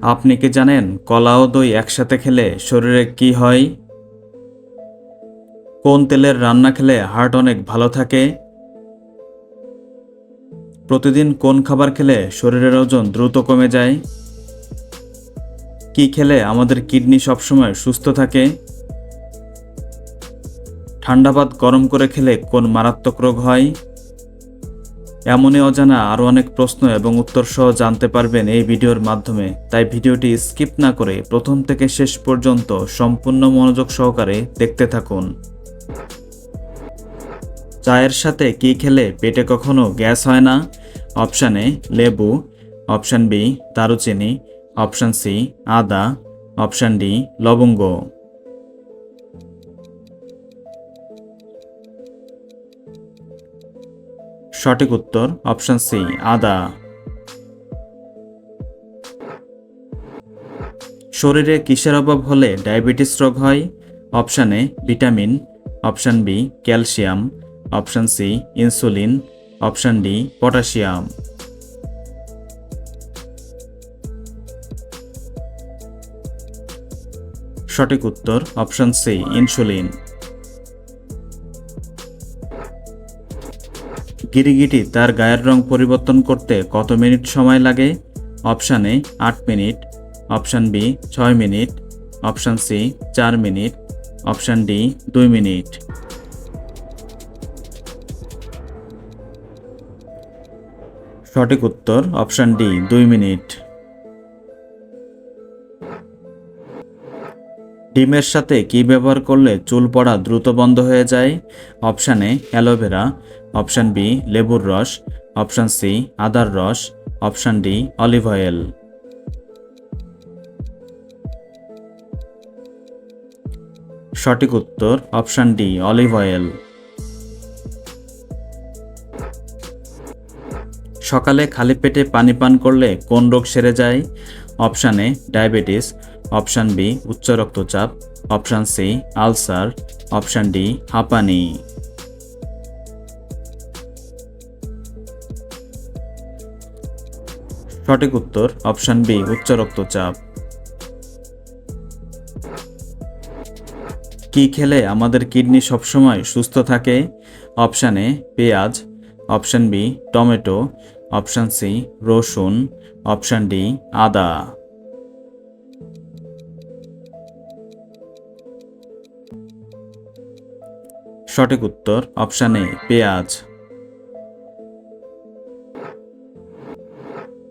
আপনি কি জানেন কলা ও দই একসাথে খেলে শরীরে কি হয়? কোন তেলের রান্না খেলে হার্ট অনেক ভালো থাকে? প্রতিদিন কোন খাবার খেলে শরীরের ওজন দ্রুত কমে যায়? কি খেলে আমাদের কিডনি সবসময় সুস্থ থাকে? ঠান্ডা ভাত গরম করে খেলে কোন মারাত্মক রোগ হয়? এমনই অজানা আরও অনেক প্রশ্ন এবং উত্তর সহ জানতে পারবেন এই ভিডিওর মাধ্যমে, তাই ভিডিওটি স্কিপ না করে প্রথম থেকে শেষ পর্যন্ত সম্পূর্ণ মনোযোগ সহকারে দেখতে থাকুন। চায়ের সাথে কি খেলে পেটে কখনো গ্যাস হয় না? অপশান এ লেবু, অপশান বি দারুচিনি, অপশান সি আদা, অপশান ডি লবঙ্গ। সঠিক উত্তর অপশান সি আদা। শরীরে কিসের অভাব হলে ডায়াবেটিস রোগ হয়? Option A vitamin, option B calcium, option C insulin, option D potassium. সঠিক উত্তর অপশান সি ইনসুলিন। গিরিগিটি তার গায়ের রং পরিবর্তন করতে কত মিনিট সময় লাগে? Option A 8 minute, option B 6 minute, option C 4 minute, option D 2 minute. সঠিক উত্তর অপশান ডি 2 মিনিট। ডিমের সাথে কি ব্যবহার করলে চুল পড়া দ্রুত বন্ধ হয়ে যায়? Option A aloe vera, option B লেবুর রস, অপশান সি আদার রস, অপশান ডি অলিভ অয়েল। সঠিক উত্তর অপশান ডি অলিভ অয়েল। সকালে খালি পেটে পানি পান করলে কোন রোগ সেরে যায়? Option A diabetes, option B উচ্চ রক্তচাপ, option C ulcer, option D হাঁপানি। সঠিক উত্তর অপশান বি উচ্চ রক্তচাপ। কি খেলে আমাদের কিডনি সবসময় সুস্থ থাকে? অপশান এ পেঁয়াজ, option B tomato, option C রসুন, অপশান ডি আদা। সঠিক উত্তর অপশান এ পেঁয়াজ।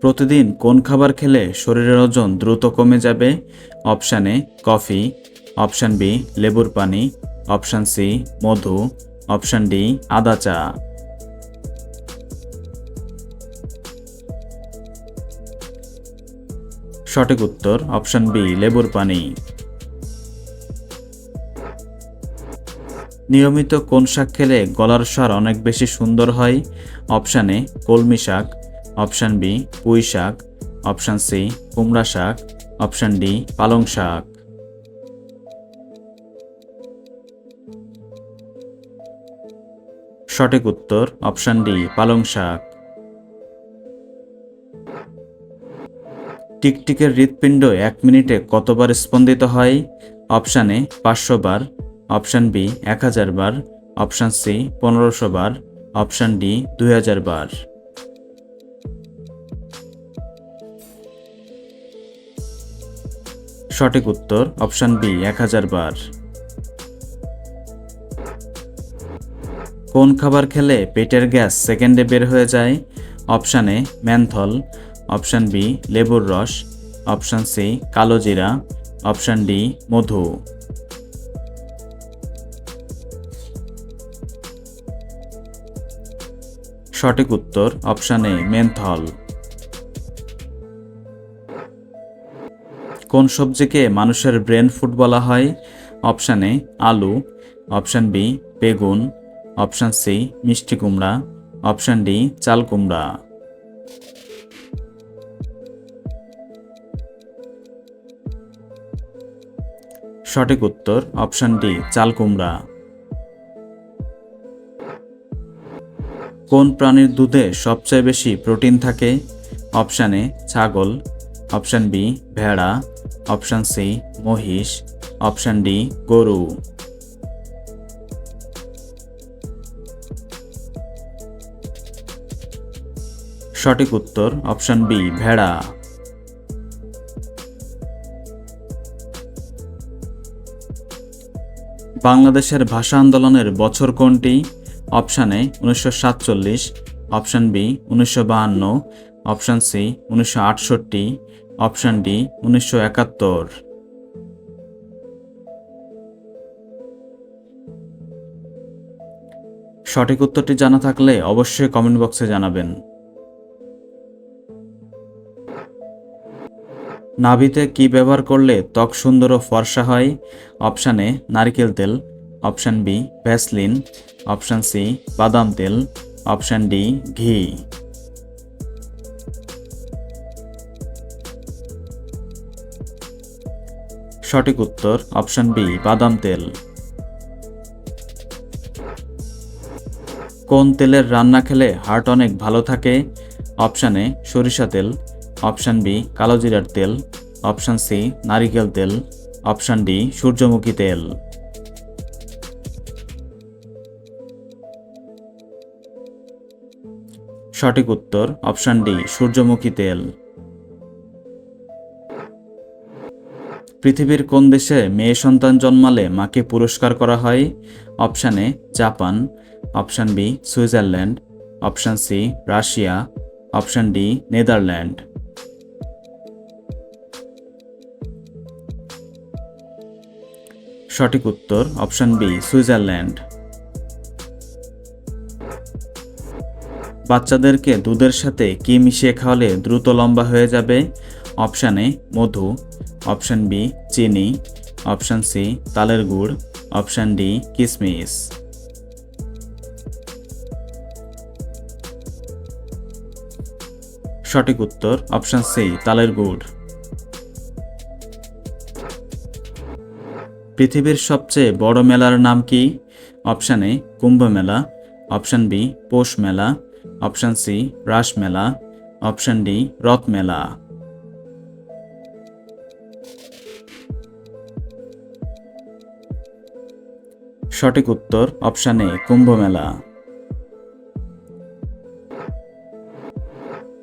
প্রতিদিন কোন খাবার খেলে শরীরের ওজন দ্রুত কমে যাবে? Option A coffee, option B লেবুর পানি, অপশান সি মধু, অপশান ডি আদা চা। সঠিক উত্তর অপশান বি লেবুর পানি। নিয়মিত কোন শাক খেলে গলার স্বর অনেক বেশি সুন্দর হয়? অপশান এ কলমি শাক, অপশান বি পুঁই শাক, অপশান সি কুমড়া শাক, অপশান ডি পালং শাক। সঠিক উত্তর অপশান ডি পালং শাক। টিকটিকের হৃৎপিণ্ড 1 মিনিটে কতবার স্পন্দিত হয়? অপশান এ 500 বার, অপশান বি 1000 বার, অপশান সি 1500 বার, অপশান ডি 2000 বার। সঠিক উত্তর অপশান বি 1000 বার। কোন খাবার খেলে পেটের গ্যাস সেকেন্ডে বের হয়ে যায়? Option A menthol, option B লেবুর রস, অপশান সি কালো জিরা, অপশান ডি মধু। সঠিক উত্তর অপশান এ মেন্থল। কোন সবজিকে মানুষের ব্রেন ফুড বলা হয়? অপশান এ আলু, অপশান বি বেগুন, অপশান সি মিষ্টি কুমড়া, অপশান ডি চাল কুমড়া। সঠিক উত্তর অপশান ডি চাল কুমড়া। কোন প্রাণীর দুধে সবচেয়ে বেশি প্রোটিন থাকে? অপশান এ ছাগল, অপশন বি ভেড়া, অপশন সি মহিষ, অপশন ডি গরু। সঠিক উত্তর অপশন বি ভেড়া। বাংলাদেশের ভাষা আন্দোলনের বছর কোনটি? Option A 1947, option B 1952, option C 1968, option D 1971। সঠিক উত্তরটি জানা থাকলে অবশ্যই কমেন্ট বক্সে জানাবেন। নাভিতে কি ব্যবহার করলে ত্বক সুন্দর ও ফর্সা হয়? অপশন এ নারকেল তেল, option B Vaseline, option C বাদাম তেল, অপশন ডি ঘি। সঠিক উত্তর অপশন বি বাদাম তেল। কোন তেলের রান্না খেলে হার্ট অনেক ভালো থাকে? অপশন এ সরিষা তেল, অপশন বি কালোজিরার তেল, অপশন সি নারিকেল তেল, অপশন ডি সূর্যমুখী তেল। সঠিক উত্তর অপশন ডি সূর্যমুখী তেল। পৃথিবীর কোন দেশে মেয়ে সন্তান জন্মালে মাকে পুরস্কার করা হয়? Option A Japan, option B Switzerland, option C Russia, option D Netherland. সঠিক উত্তর অপশন বি সুইজারল্যান্ড। বাচ্চাদেরকে দুধের সাথে কি মিশিয়ে খাওয়ালে দ্রুত লম্বা হয়ে যাবে? অপশন এ মধু, অপশন বি চিনি, অপশন সি তালের গুড়, অপশন ডি কিশমিশ। সঠিক উত্তর অপশন সি তালের গুড়। পৃথিবীর সবচেয়ে বড় মেলার নাম কি? অপশন এ কুম্ভ মেলা, অপশন বি পৌষ মেলা, অপশন সি রাস মেলা, অপশন ডি রথ মেলা। সঠিক উত্তর অপশন এ কুম্ভ মেলা।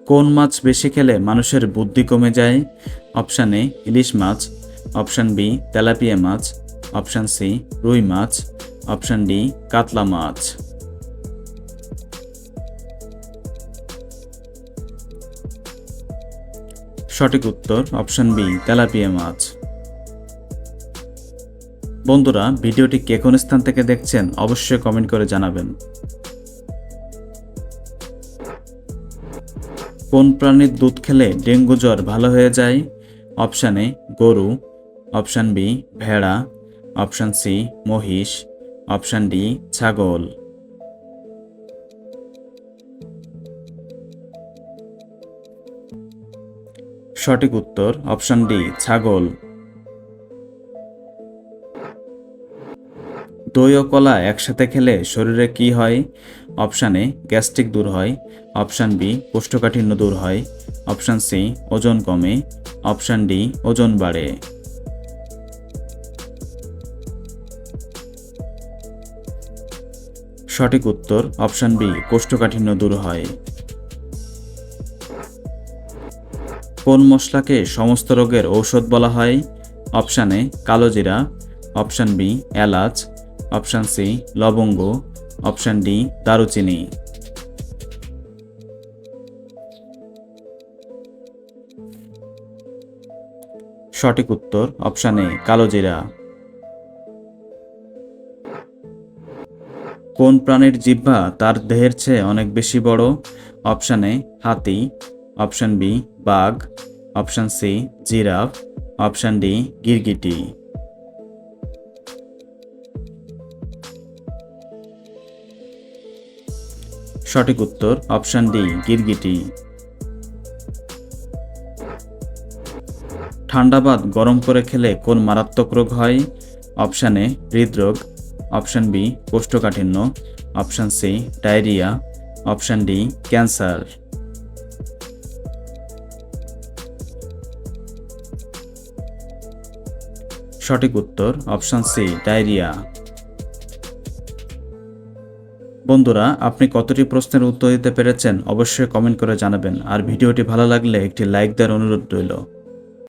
কোন মাছ বেশি খেলে মানুষের বুদ্ধি কমে যায়? অপশন এ ইলিশ মাছ, অপশন বি তেলাপিয়া মাছ, অপশন সি রুই মাছ, অপশন ডি কাতলা মাছ। সঠিক উত্তর অপশন বি তেলাপিয়া মাছ। বন্ধুরা, ভিডিওটি কে কোন স্থান থেকে দেখছেন অবশ্যই কমেন্ট করে জানাবেন। কোন প্রাণীর দুধ খেলে ডেঙ্গু জ্বর ভালো হয়ে যায়? অপশন এ গরু, অপশন বি ভেড়া, অপশন সি মহিষ, অপশন ডি ছাগল। সঠিক উত্তর অপশন ডি ছাগল। দই ও কলা একসাথে খেলে শরীরে কি হয়? অপশন এ গ্যাস্ট্রিক দূর হয়, অপশন বি কোষ্ঠকাঠিন্য দূর হয়, অপশন সি ওজন কমে, অপশন ডি ওজন বাড়ে। সঠিক উত্তর অপশন বি কোষ্ঠকাঠিন্য দূর হয়। কোন মশলাকে সমস্ত রোগের ঔষধ বলা হয়? অপশন এ কালোজিরা, অপশন বি এলাচ, অপশন সি লবঙ্গ, অপশন ডি দারুচিনি। সঠিক উত্তর অপশন এ কালোজিরা। কোন প্রাণীর জিহ্বা তার দেহের চেয়ে অনেক বেশি বড়? অপশন এ হাতি, অপশন বি বাঘ, অপশন সি জিরাফ, অপশন ডি গিরগিটি। সঠিক উত্তর অপশন ডি গিরগিটি। ঠান্ডা ভাত গরম করে খেলে কোন মারাত্মক রোগ হয়? অপশন এ হৃদরোগ, অপশন বি কোষ্ঠকাঠিন্য, option C diarrhoea, option D cancer. সঠিক উত্তর অপশন সি ডায়রিয়া। বন্ধুরা, আপনি কতটি প্রশ্নের উত্তর দিতে পেরেছেন অবশ্যই কমেন্ট করে জানাবেন, আর ভিডিওটি ভালো লাগলে একটি লাইক দেওয়ার অনুরোধ রইল।